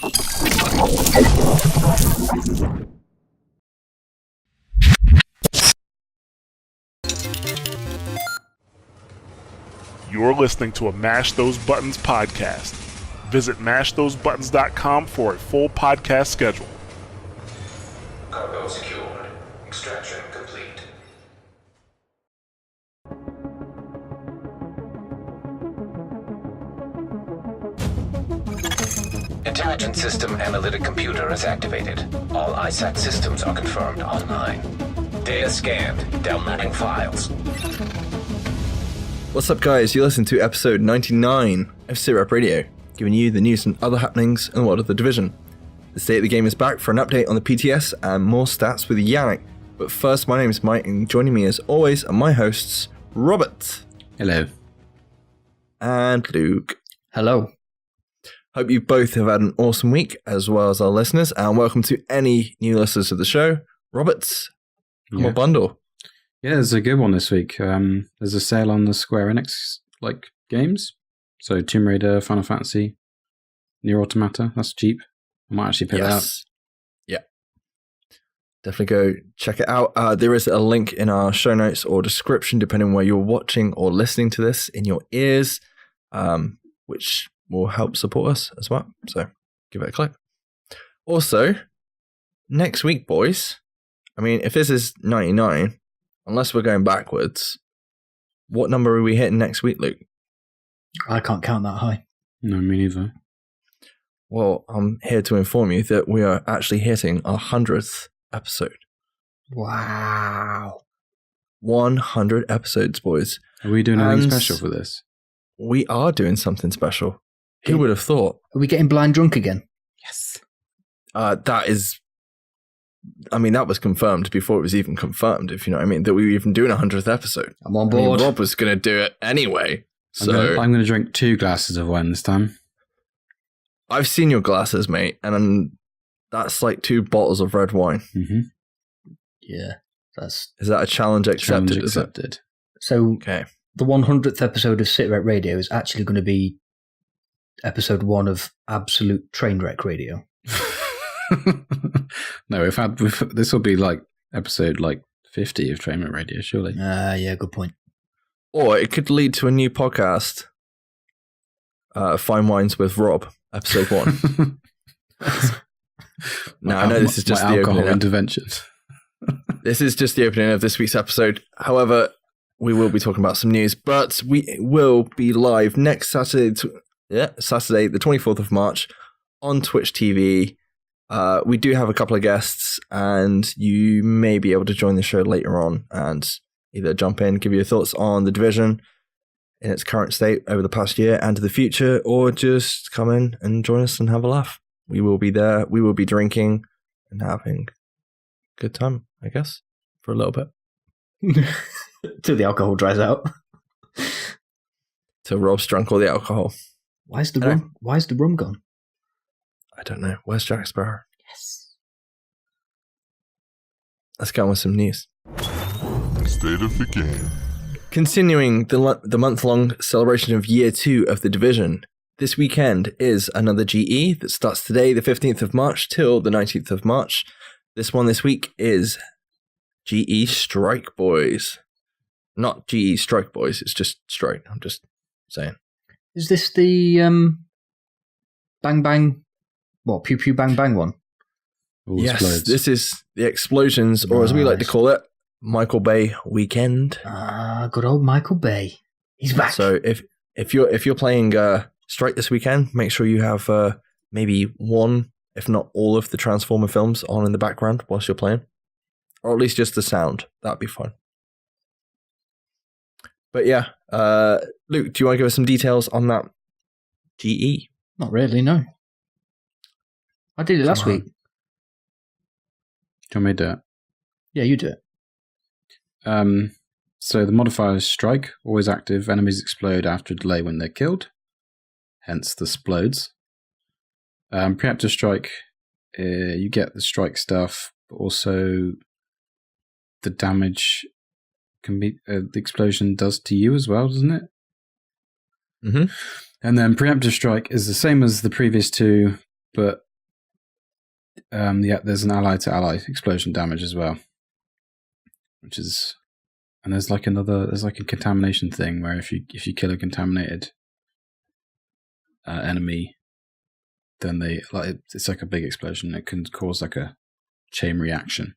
You're listening to a Mash Those Buttons podcast. Visit mashthosebuttons.com for a full podcast schedule. Cargo secured. Extraction complete. Intelligent System Analytic Computer is activated. All ISAC systems are confirmed online. Data scanned. Downloading files. What's up, guys? You listen to episode 99 of SITREP Radio, giving you the news and other happenings in the world of The Division. The State of the Game is back for an update on the PTS and more stats with Yannick. But first, my name is Mike, and joining me as always are my hosts, Robert. Hello. And Luke. Hello. Hope you both have had an awesome week, as well as our listeners, and welcome to any new listeners of the show. Robert, come on, bundle. Yeah, there's a good one this week. There's a sale on the Square Enix games. So Tomb Raider, Final Fantasy, Nier Automata. That's cheap. I might actually pick that up. Yeah. Definitely go check it out. There is a link in our show notes or description, depending on where you're watching or listening to this, in your ears, which will help support us as well. So give it a click. Also, next week, boys, I mean, if this is 99, unless we're going backwards, what number are we hitting next week, Luke? I can't count that high. No, me neither. Well, I'm here to inform you that we are actually hitting our 100th episode. Wow. 100 episodes, boys. Are we doing anything special for this? We are doing something special. Who would have thought? Are we getting blind drunk again? Yes. That was confirmed before it was even confirmed, if you know what I mean, that we were even doing a 100th episode. I'm on board. Rob was going to do it anyway. So I'm going to drink 2 glasses of wine this time. I've seen your glasses, mate, and that's like 2 bottles of red wine. Mm-hmm. Yeah. Is that a challenge accepted? Challenge accepted. So okay. The 100th episode of SITREP Radio is actually going to be episode 1 of Absolute Trainwreck Radio. No, this will be episode 50 of Trainwreck Radio, surely. Yeah, good point. Or it could lead to a new podcast, Fine Wines with Rob, episode 1. Now, I know this is just the alcohol intervention. This is just the opening of this week's episode. However, we will be talking about some news, but we will be live next Saturday, Saturday, the 24th of March, on Twitch TV. We do have a couple of guests, and you may be able to join the show later on and either jump in, give your thoughts on The Division in its current state over the past year and to the future, or just come in and join us and have a laugh. We will be there. We will be drinking and having a good time, I guess, for a little bit. Till the alcohol dries out. Till Rob's drunk all the alcohol. Why is the rum gone? I don't know. Where's Jack Sparrow? Yes. Let's go on with some news. State of the game. Continuing the month-long celebration of Year 2 of The Division, this weekend is another GE that starts today, the 15th of March, till the 19th of March. This one this week is GE Strike Boys. Not GE Strike Boys, it's just Strike. I'm just saying. Is this the Bang Bang... What, Pew Pew Bang Bang one? All yes, explodes. This is the explosions, or as we like to call it, Michael Bay weekend. Good old Michael Bay. He's back. So if you're playing Strike this weekend, make sure you have maybe one, if not all, of the Transformer films on in the background whilst you're playing, or at least just the sound. That'd be fun. But yeah, Luke, do you want to give us some details on that GE? Not really, no. I did it last week. Do you want me to do it? Yeah, you do it. So the modifier is strike, always active. Enemies explode after a delay when they're killed. Hence the splodes. Preemptive strike, you get the strike stuff, but also the damage can be the explosion does to you as well, doesn't it? Mm-hmm. And then preemptive strike is the same as the previous two, but Yeah, there's an ally-to-ally explosion damage as well, which is, and there's like a contamination thing where if you kill a contaminated enemy, then it's like a big explosion. It can cause like a chain reaction.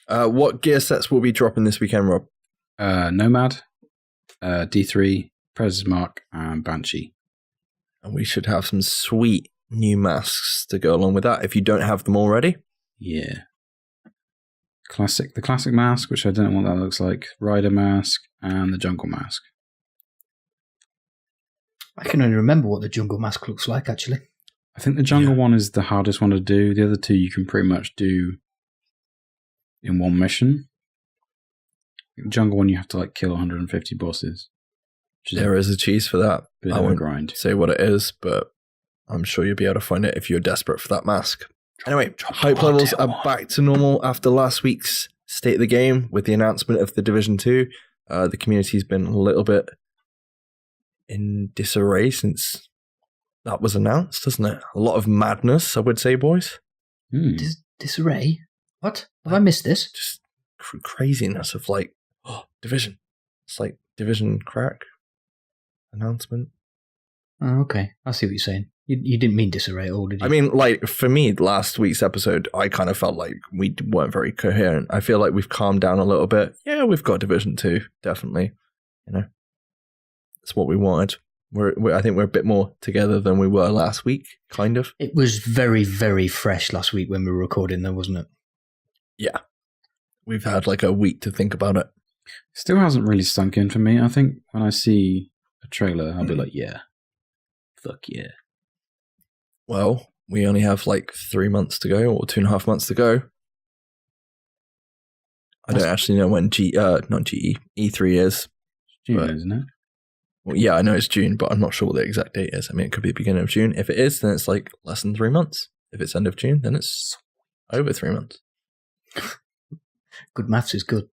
What gear sets will be dropping this weekend, Rob? Nomad, D3, Predator's Mark, and Banshee. And we should have some sweet new masks to go along with that if you don't have them already. Yeah. The classic mask, which I don't know what that looks like, Rider mask, and the jungle mask. I can only remember what the jungle mask looks like, actually. I think the jungle one is the hardest one to do. The other two you can pretty much do in one mission. The jungle one you have to like kill 150 bosses. There is a cheese for that. Bit I of a won't grind. say what it is, but I'm sure you'll be able to find it if you're desperate for that mask. Anyway, hype levels are back to normal after last week's State of the Game with the announcement of the Division 2. The community's been a little bit in disarray since that was announced, hasn't it? A lot of madness, I would say, boys. Disarray? What? Have I missed this? Just craziness of like, Division. It's like Division crack announcement. Oh, okay. I see what you're saying. You didn't mean disarray at all, did you? I mean, like, for me, last week's episode, I kind of felt like we weren't very coherent. I feel like we've calmed down a little bit. Yeah, we've got Division 2, definitely. You know, that's what we wanted. I think we're a bit more together than we were last week, kind of. It was very, very fresh last week when we were recording though, wasn't it? Yeah. We've had like a week to think about it. Still hasn't really sunk in for me. I think when I see a trailer, I'll be like, yeah. Fuck yeah. Well, we only have like 3 months to go, or 2.5 months to go. I don't actually know when E3 is. June, isn't it? Well, yeah, I know it's June, but I'm not sure what the exact date is. I mean, it could be the beginning of June. If it is, then it's like less than 3 months. If it's end of June, then it's over 3 months. Good maths is good.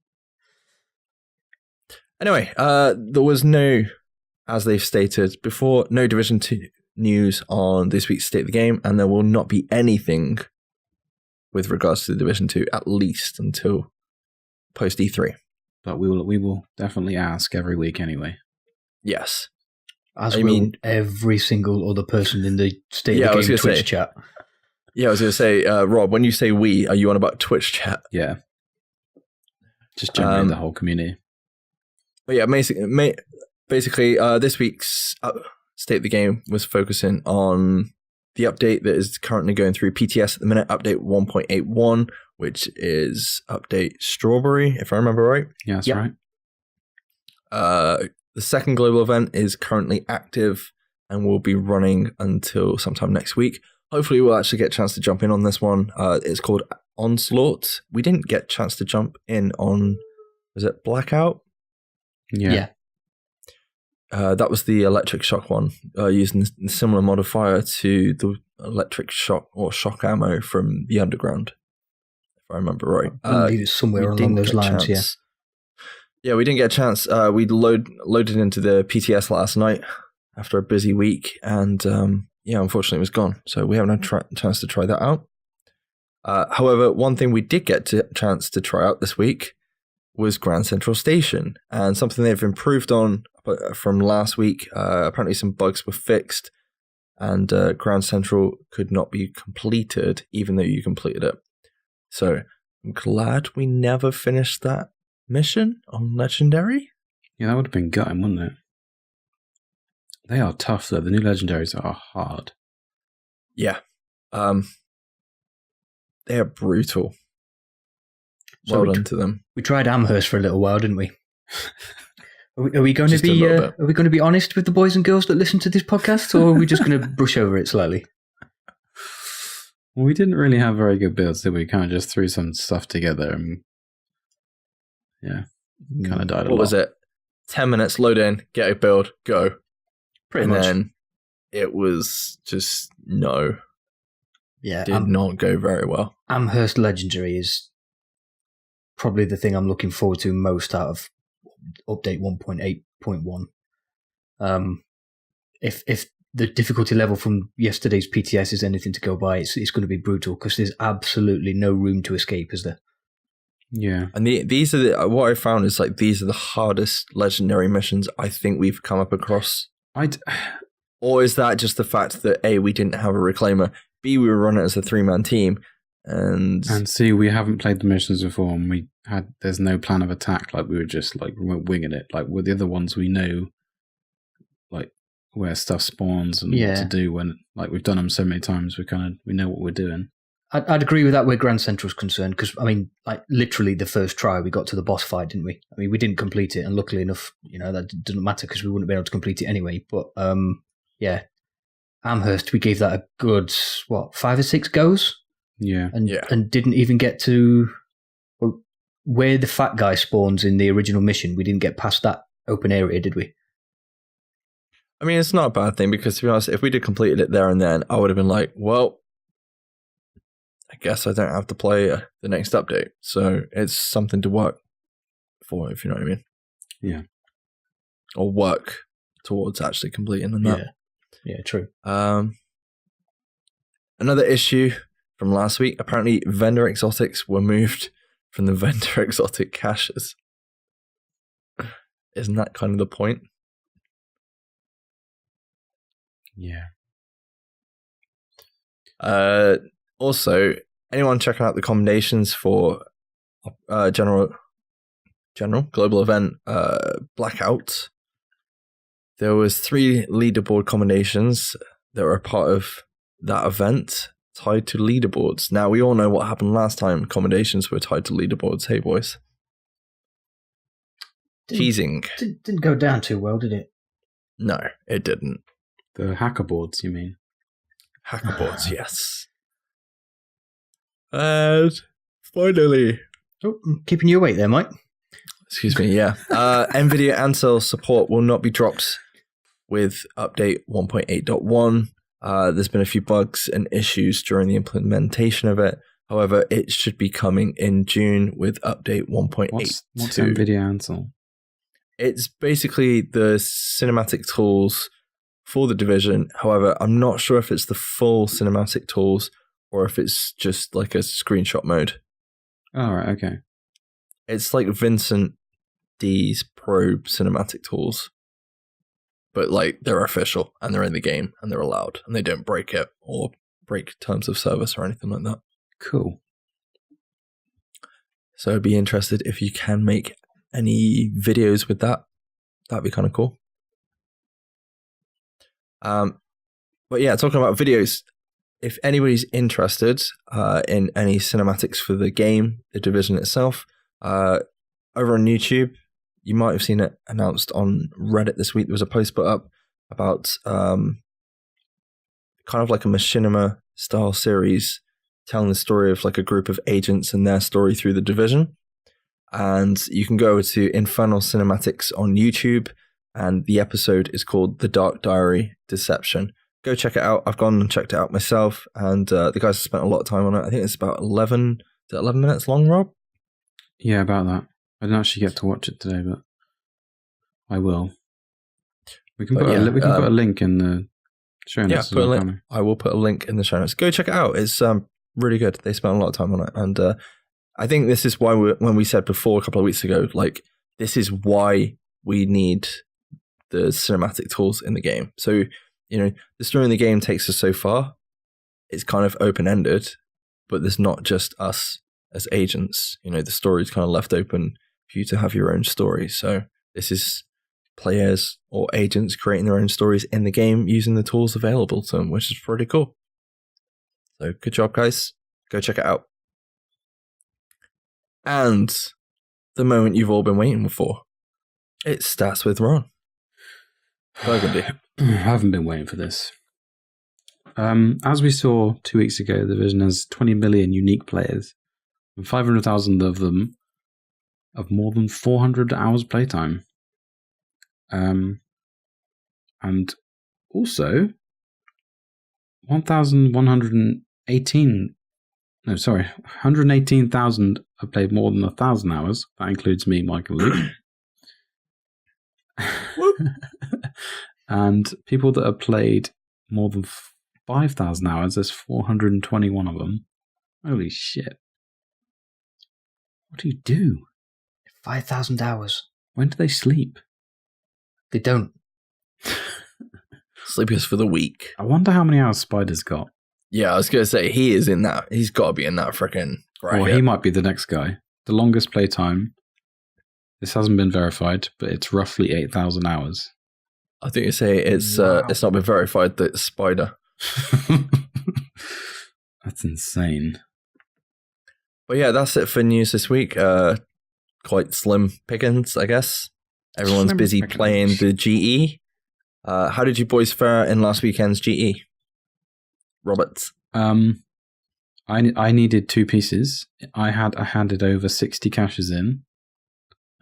Anyway, there was no, as they've stated before, no Division 2 news on this week's State of the Game, and there will not be anything with regards to the Division 2, at least until post E3. But we will definitely ask every week anyway. Yes. As I mean, every single other person in the State of the Game Twitch chat. Yeah, I was going to say, Rob, when you say we, are you on about Twitch chat? Yeah. Just generally the whole community. But yeah, basically this week's State of the Game was focusing on the update that is currently going through PTS at the minute, update 1.81, which is update Strawberry, if I remember right. Yeah, that's right. The second global event is currently active and will be running until sometime next week. Hopefully we'll actually get a chance to jump in on this one. It's called Onslaught. We didn't get a chance to jump in on, was it Blackout? Yeah. That was the electric shock one, using a similar modifier to the electric shock or shock ammo from the Underground, if I remember right. I believe it's somewhere along those lines, yeah. Yeah, we didn't get a chance. We loaded into the PTS last night after a busy week, and unfortunately it was gone. So we haven't had a chance to try that out. However, one thing we did get a chance to try out this week was Grand Central Station, and something they've improved on from last week. Apparently some bugs were fixed, and Grand Central could not be completed even though you completed it. So I'm glad we never finished that mission on Legendary. Yeah, that would have been gutting, wouldn't it? They are tough though. The new Legendaries are hard. Yeah. They are brutal. So well done to them. We tried Amherst for a little while, didn't we? Are we going to be honest with the boys and girls that listen to this podcast, or are we just going to brush over it slightly? Well, we didn't really have very good builds, did we? Kind of just threw some stuff together and kind of died a lot. What was it? 10 minutes, load in, get a build, go. Pretty much. And then it was just no. Yeah. Did not go very well. Amherst Legendary is probably the thing I'm looking forward to most out of update 1.8.1. If the difficulty level from yesterday's PTS is anything to go by, it's going to be brutal because there's absolutely no room to escape, is there? Yeah. And these are what I found is like these are the hardest legendary missions I think we've come up across. Or is that just the fact that A, we didn't have a reclaimer, B, we were running it as a 3-man team, and C, we haven't played the missions before, and there's no plan of attack. Like, we were just like winging it. Like with the other ones, we know like where stuff spawns and what to do when, like, we've done them so many times. We know what we're doing. I'd agree with that where Grand Central's concerned, because I mean, like, literally the first try we got to the boss fight, didn't we? I mean, we didn't complete it, and luckily enough, that doesn't matter because we wouldn't be able to complete it anyway. But yeah, Amherst, we gave that a good 5 or 6 goes. Yeah, and didn't even get to where the fat guy spawns in the original mission. We didn't get past that open area, did we? I mean, it's not a bad thing because, to be honest, if we'd have completed it there and then, I would have been like, well, I guess I don't have to play the next update. So it's something to work for, if you know what I mean. Yeah. Or work towards actually completing them. Yeah, true. Another issue from last week, apparently vendor exotics were moved from the vendor exotic caches. Isn't that kind of the point? Yeah. Also, anyone checking out the commendations for general global event Blackout? There was 3 leaderboard commendations that were a part of that event tied to leaderboards. Now, we all know what happened last time commendations were tied to leaderboards. Hey, boys. Teasing. Didn't go down too well, did it? No, it didn't. The hacker boards, you mean? Hacker boards, yes. And finally... Oh, keeping you awake there, Mike. Excuse me, yeah. NVIDIA Ansel support will not be dropped with update 1.8.1. There's been a few bugs and issues during the implementation of it. However, it should be coming in June with update 1.8. What's NVIDIA Ansel? It's basically the cinematic tools for the Division. However, I'm not sure if it's the full cinematic tools or if it's just like a screenshot mode. Oh, right, okay. It's like Vincent D's Probe cinematic tools. But like they're official and they're in the game and they're allowed and they don't break it or break terms of service or anything like that. Cool. So I'd be interested if you can make any videos with that. That'd be kind of cool. But yeah, talking about videos, if anybody's interested in any cinematics for the game, the Division itself, over on YouTube, you might have seen it announced on Reddit this week. There was a post put up about kind of like a machinima style series telling the story of like a group of agents and their story through the Division. And you can go to Infernal Cinematics on YouTube, and the episode is called The Dark Diary Deception. Go check it out. I've gone and checked it out myself, and the guys have spent a lot of time on it. I think it's about 11 minutes long, Rob? Yeah, about that. I didn't actually get to watch it today, but I will. We can put a link in the show notes. Yeah, I will put a link in the show notes. Go check it out. It's really good. They spent a lot of time on it, and I think this is why when we said before a couple of weeks ago, like this is why we need the cinematic tools in the game. So the story in the game takes us so far. It's kind of open ended, but there's not just us as agents. The story's kind of left open for you to have your own story. So this is players or agents creating their own stories in the game using the tools available to them, which is pretty cool. So good job, guys. Go check it out. And the moment you've all been waiting for. It starts with Ron Burgundy. I haven't been waiting for this. As we saw 2 weeks ago, the Division has 20 million unique players, and 500,000 of them have more than 400 hours playtime. And also 118,000 have played more than 1,000 hours. That includes me, Mike, and Luke. And people that have played more than 5,000 hours. There's 421 of them. Holy shit. What do you do? 5,000 hours. When do they sleep? They don't. Sleep is for the weak. I wonder how many hours Spider's got. Yeah, I was going to say, he is in that. He's got to be in that freaking bracket. Well, he might be the next guy. The longest playtime, this hasn't been verified, but it's roughly 8,000 hours. I think you say it's not been verified that it's Spider. That's insane. But yeah, that's it for news this week. Quite slim pickings, I guess. Everyone's busy playing the GE. How did you boys fare in last weekend's GE? Roberts? I needed 2 pieces. I handed over 60 caches in,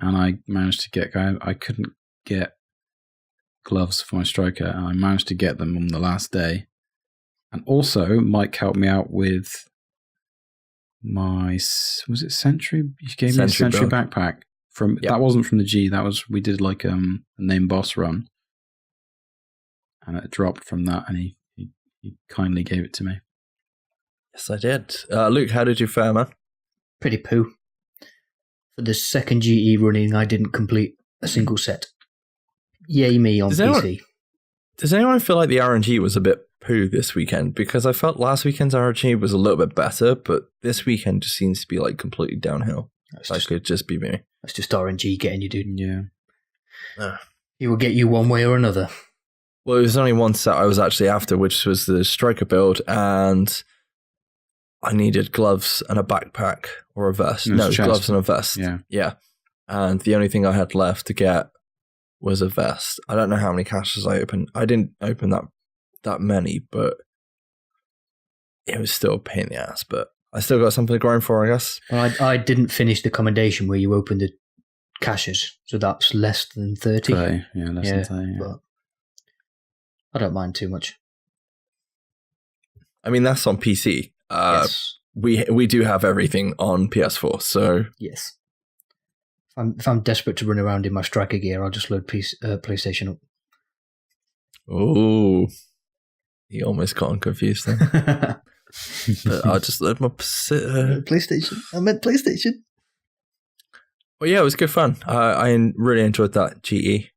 and I managed to get. I couldn't get gloves for my striker, and I managed to get them on the last day. And also, Mike helped me out with my, was it Sentry? He gave me a Sentry backpack from. Yep. That wasn't from the G. That was, we did like a name boss run, and it dropped from that, and he kindly gave it to me. Yes, I did. Luke, how did you fare, man? Pretty poo. For the second GE running, I didn't complete a single set. Yay me on PC. Does anyone feel like the RNG was a bit poo this weekend? Because I felt last weekend's RNG was a little bit better, but this weekend just seems to be like completely downhill. That could just be me. That's just RNG getting you, dude. Yeah. He will get you one way or another. Well, it was only one set I was actually after, which was the striker build, and I needed gloves and a backpack or a vest. No, gloves and a vest. Yeah. And the only thing I had left to get was a vest. I don't know how many caches I opened. I didn't open that many, but it was still a pain in the ass. But I still got something to grind for, I guess. Well, I didn't finish the commendation where you opened the caches, so that's less than 30. Less than 30. Yeah. But I don't mind too much. I mean, that's on PC. Yes. We do have everything on PS4, so yes. If I'm desperate to run around in my striker gear, I'll just load PlayStation up. Oh, he almost got confused then. But I'll just load my PlayStation. I meant PlayStation. Well, yeah, it was good fun. I really enjoyed that GE.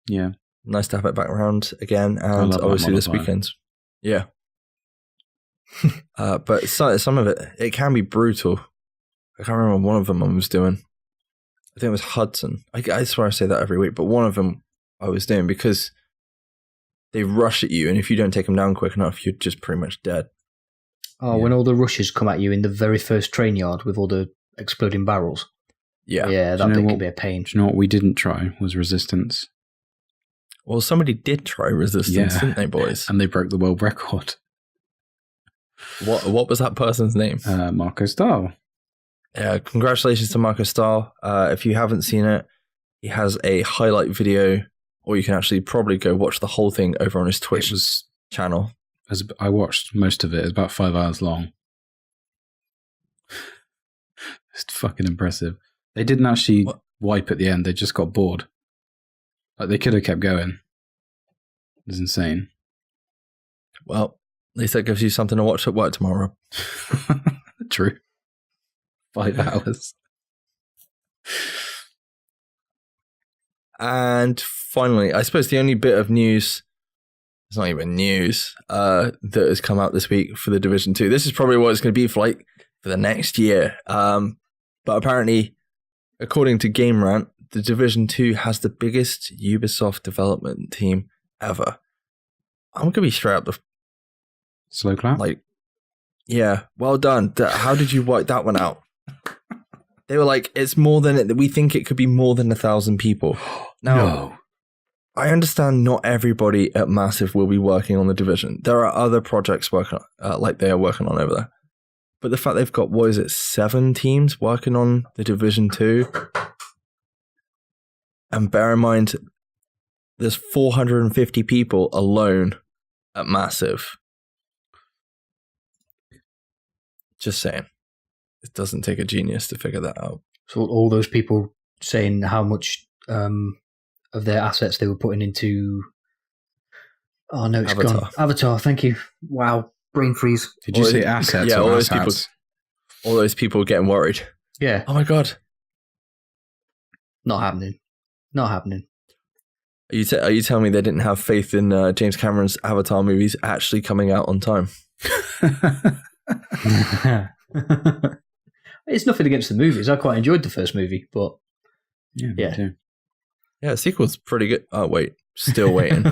Yeah, nice to have it back around again, and obviously this weekend. Yeah. But some of it can be brutal. I can't remember one of them I was doing. I think it was Hudson. I swear I say that every week, but one of them I was doing because they rush at you, and if you don't take them down quick enough, you're just pretty much dead. Oh, yeah. When all the rushes come at you in the very first train yard with all the exploding barrels. Yeah. Yeah, that bit can be a pain. Do you know what we didn't try was resistance? Well, somebody did try resistance, didn't they, boys? And they broke the world record. What was that person's name? Marco Stahl. Yeah, congratulations to Marco Stahl. If you haven't seen it, he has a highlight video, or you can actually probably go watch the whole thing over on his Twitch channel. I watched most of it. It's about 5 hours long. It's fucking impressive. They didn't actually wipe at the end. They just got bored. Like, they could have kept going. It was insane. Well, at least that gives you something to watch at work tomorrow. True. 5 hours. And finally, I suppose the only bit of news, it's not even news, that has come out this week for the Division 2. This is probably what it's going to be for the next year. But apparently, according to Game Rant, the Division 2 has the biggest Ubisoft development team ever. I'm going to be straight up the... Slow clap? Yeah, well done. How did you wipe that one out? They were like, it's more than... We think it could be more than 1,000 people. Now, no. I understand not everybody at Massive will be working on the Division. There are other projects working they are working on over there. But the fact they've got, 7 teams working on the Division 2? And bear in mind, there's 450 people alone at Massive. Just saying. It doesn't take a genius to figure that out. So all those people saying how much of their assets they were putting into Oh no, it's Avatar. gone. Avatar. Thank you. Wow, brain freeze. Did you say assets? Yeah, or all those people. asshats? All those people getting worried. Yeah, Oh my god. not happening. Not happening. Are you telling me they didn't have faith in James Cameron's Avatar movies actually coming out on time? It's nothing against the movies. I quite enjoyed the first movie, but Yeah, me Yeah. too. Yeah, the sequel's pretty good. Oh wait, still waiting.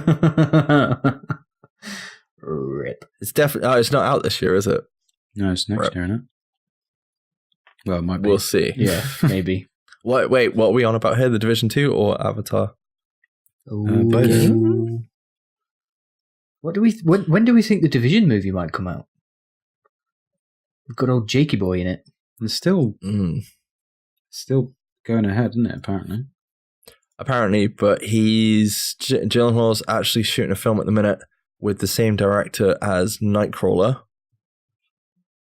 Rip. It's definitely. Oh, it's not out this year, is it? No, it's next Right. year, isn't it? Well, it might be. We'll see. Yeah, maybe. Wait, what are we on about here? The Division 2 or Avatar? both. Ooh. What do we? When do we think the Division movie might come out? We've got old Jakey boy in it. It's still Mm. going ahead, isn't it? Apparently. Apparently, but Gyllenhaal's actually shooting a film at the minute with the same director as Nightcrawler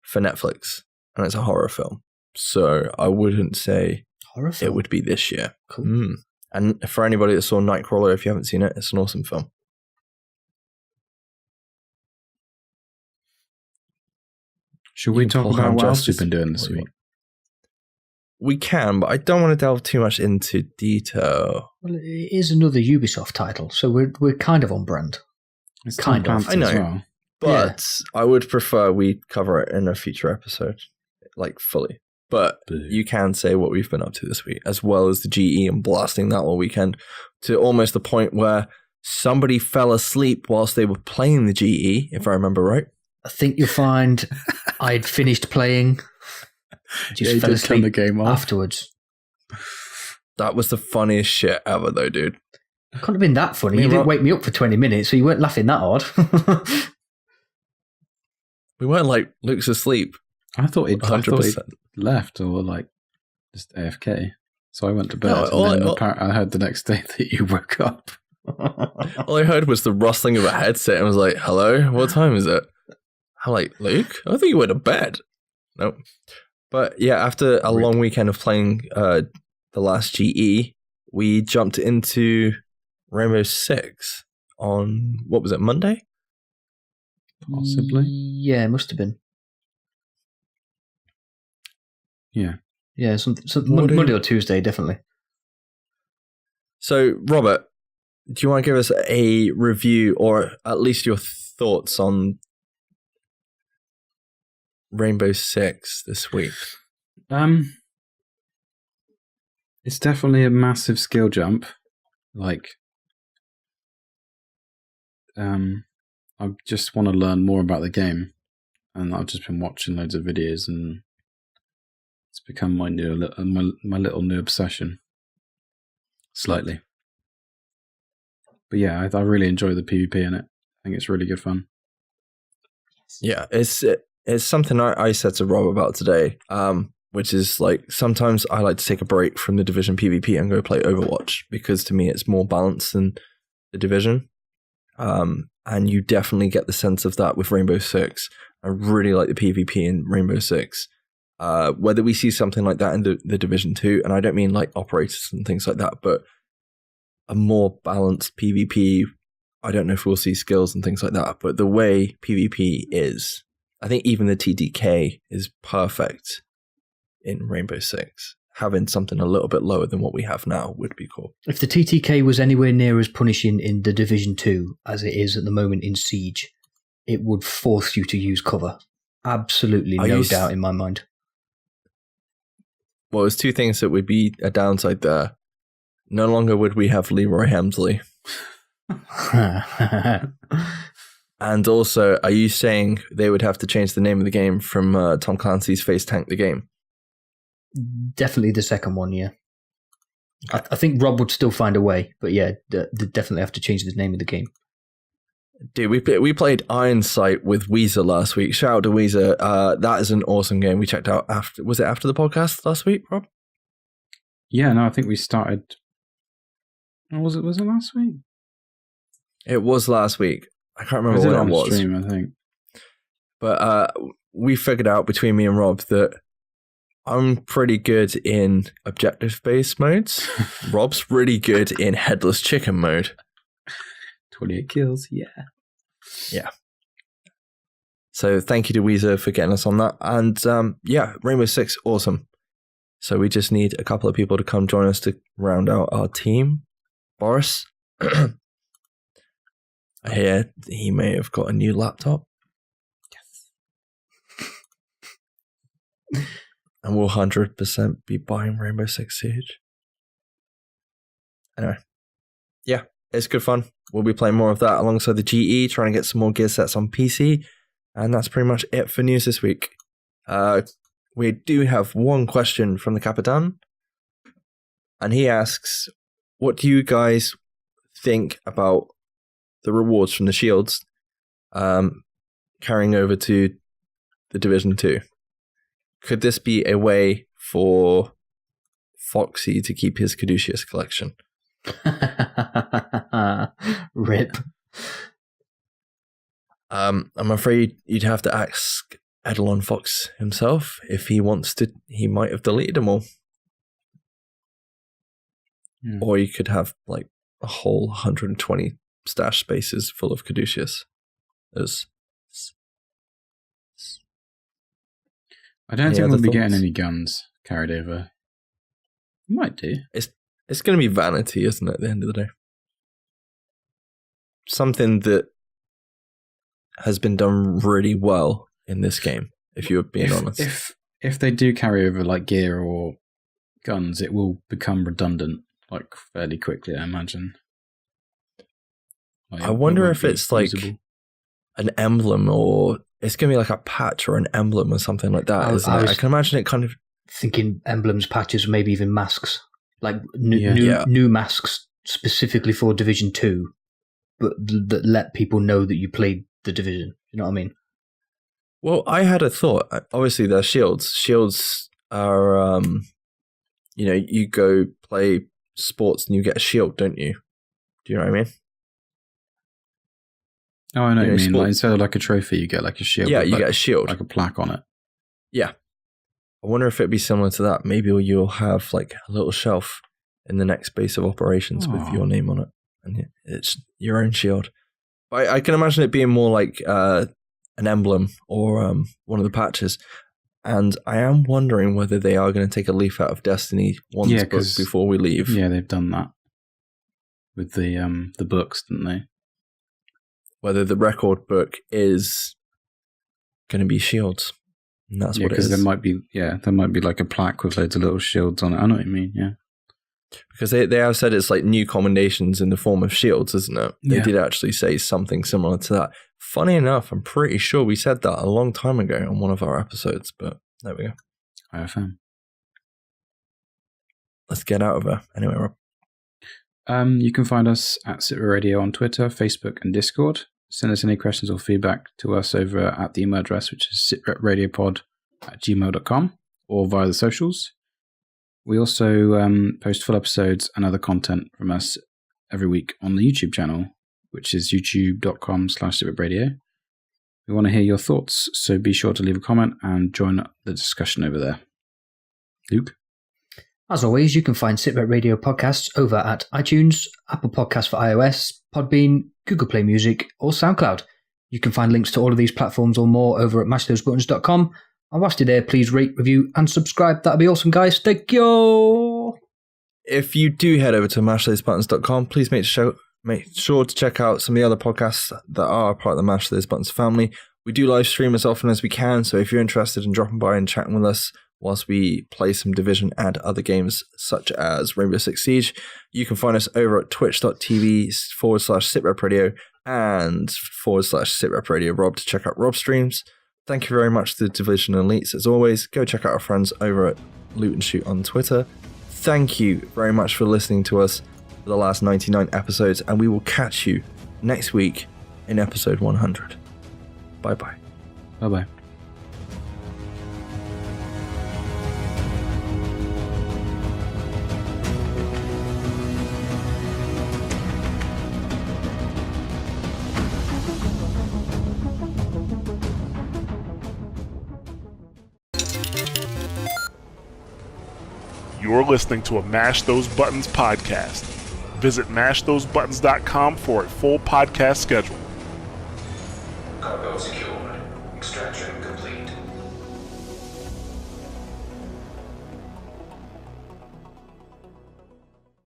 for Netflix, and it's a horror film. So I wouldn't say Horror film. it would be this year. Cool. Mm. And for anybody that saw Nightcrawler, if you haven't seen it, it's an awesome film. Should we You can talk pull about Ham what else Justice we've been doing this for you. week? We can, but I don't want to delve too much into detail. Well, it is another Ubisoft title, so we're kind of on brand. It's Kind Tom of. Clancy I as know. well. But I would prefer we cover it in a future episode, like fully. But Boo. you can say what we've been up to this week, as well as the GE and blasting that all weekend to almost the point where somebody fell asleep whilst they were playing the GE, if I remember right. I think you'll find I'd finished playing. Just you fell did turn asleep the game off. afterwards. That was the funniest shit ever, though, dude. It couldn't have been that funny. Me You and didn't Rob- wake me up for 20 minutes, so you weren't laughing that hard. We weren't like, Luke's asleep. I thought he'd 100%. left or like just AFK. So I went to bed No, I heard the next day that you woke up. All I heard was the rustling of a headset and was like, hello, what time is it? I'm like, Luke, I think you went to bed. Nope. But yeah, after a long weekend of playing the last GE, we jumped into Rainbow Six on, what was it, Monday? Possibly. Yeah, it must have been. Yeah. Yeah, What Monday or Tuesday, definitely. So, Robert, do you want to give us a review or at least your thoughts on Rainbow Six this week? It's definitely a massive skill jump. Like, I just want to learn more about the game, and I've just been watching loads of videos, and it's become my little new obsession. Slightly, but yeah, I really enjoy the PvP in it. I think it's really good fun. Yeah, it's something I said to Rob about today, which is like sometimes I like to take a break from the Division PvP and go play Overwatch because to me it's more balanced than the Division. And you definitely get the sense of that with Rainbow Six. I really like the PvP in Rainbow Six. Whether we see something like that in the Division 2, and I don't mean like operators and things like that, but a more balanced PvP. I don't know if we'll see skills and things like that, but the way PvP is, I think even the TDK is perfect in Rainbow Six. Having something a little bit lower than what we have now would be cool. If the TTK was anywhere near as punishing in the Division 2 as it is at the moment in Siege, it would force you to use cover. Absolutely no doubt in my mind. Well, there's two things that would be a downside there. No longer would we have Leroy Hemsley. And also, are you saying they would have to change the name of the game from Tom Clancy's Face Tank the Game? Definitely the second one, yeah. I think Rob would still find a way, but yeah, they definitely have to change the name of the game. Dude, we played Iron Sight with Weezer last week. Shout out to Weezer. That is an awesome game. We checked out after. Was it after the podcast last week, Rob? Yeah, no, I think we started. Oh, was it last week? It was last week. I can't remember Was what it on it was. stream, I think. But we figured out between me and Rob that I'm pretty good in objective-based modes. Rob's really good in headless chicken mode. 28 kills, yeah. Yeah. So thank you to Weezer for getting us on that. And Rainbow Six, awesome. So we just need a couple of people to come join us to round out our team. Boris, I hear he may have got a new laptop. Yes. And we'll 100% be buying Rainbow Six Siege. Anyway, yeah, it's good fun. We'll be playing more of that alongside the GE, trying to get some more gear sets on PC. And that's pretty much it for news this week. We do have one question from the Capitan. And he asks, what do you guys think about the rewards from the shields carrying over to the Division 2? Could this be a way for Foxy to keep his Caduceus collection? Rip. I'm afraid you'd have to ask Edelon Fox himself. If he wants to, he might have deleted them all. Or you could have like a whole 120 stash spaces full of Caduceus. I don't think we'll be getting any guns carried over. Might do. It's going to be vanity, isn't it, at the end of the day? Something that has been done really well in this game, if you're being honest. If they do carry over like gear or guns, it will become redundant like fairly quickly, I imagine. Like, I wonder if it's feasible. like an emblem, or it's going to be like a patch or an emblem or something like that. I can imagine it kind of thinking emblems, patches, maybe even masks, like new masks specifically for Division 2, but that let people know that you played the Division. You know what I mean? Well, I had a thought. Obviously, they're shields. Shields are, you go play sports and you get a shield, don't you? Do you know what I mean? Oh, I know what you mean. Like, instead of like a trophy, you get like a shield. Yeah, you get a shield. Like a plaque on it. Yeah. I wonder if it'd be similar to that. Maybe you'll have like a little shelf in the next base of operations with your name on it. And it's your own shield. But I can imagine it being more like an emblem or one of the patches. And I am wondering whether they are going to take a leaf out of Destiny 1's book before we leave. Yeah, they've done that with the books, didn't they? Whether the record book is going to be shields. And that's what it is. Because there might be like a plaque with loads of little shields on it. I know what you mean, yeah. Because they have said it's like new commendations in the form of shields, isn't it? They did actually say something similar to that. Funny enough, I'm pretty sure we said that a long time ago on one of our episodes, but there we go. IFM. Let's get out of there. Anyway, Rob. You can find us at SITREP Radio on Twitter, Facebook, and Discord. Send us any questions or feedback to us over at the email address, which is sitrepradiopod@gmail.com, or via the socials. We also post full episodes and other content from us every week on the YouTube channel, which is youtube.com/SITREPRadio. We want to hear your thoughts, so be sure to leave a comment and join the discussion over there. Luke? As always, you can find SITREP Radio podcasts over at iTunes, Apple Podcasts for iOS, Podbean, Google Play Music, or SoundCloud. You can find links to all of these platforms or more over at mashthosebuttons.com. And whilst you're there, please rate, review, and subscribe. That'd be awesome, guys. Thank you. If you do head over to mashthosebuttons.com, please make sure to check out some of the other podcasts that are part of the Mash Those Buttons family. We do live stream as often as we can, so if you're interested in dropping by and chatting with us whilst we play some Division and other games such as Rainbow Six Siege, you can find us over at twitch.tv/SITREP and /SITREP Radio Rob to check out Rob's streams. Thank you very much to the Division Elites. As always, go check out our friends over at Loot and Shoot on Twitter. Thank you very much for listening to us for the last 99 episodes, and we will catch you next week in episode 100. Bye-bye. Bye-bye. You're listening to a Mash Those Buttons podcast. Visit mashthosebuttons.com for a full podcast schedule. Cargo secured. Extraction complete.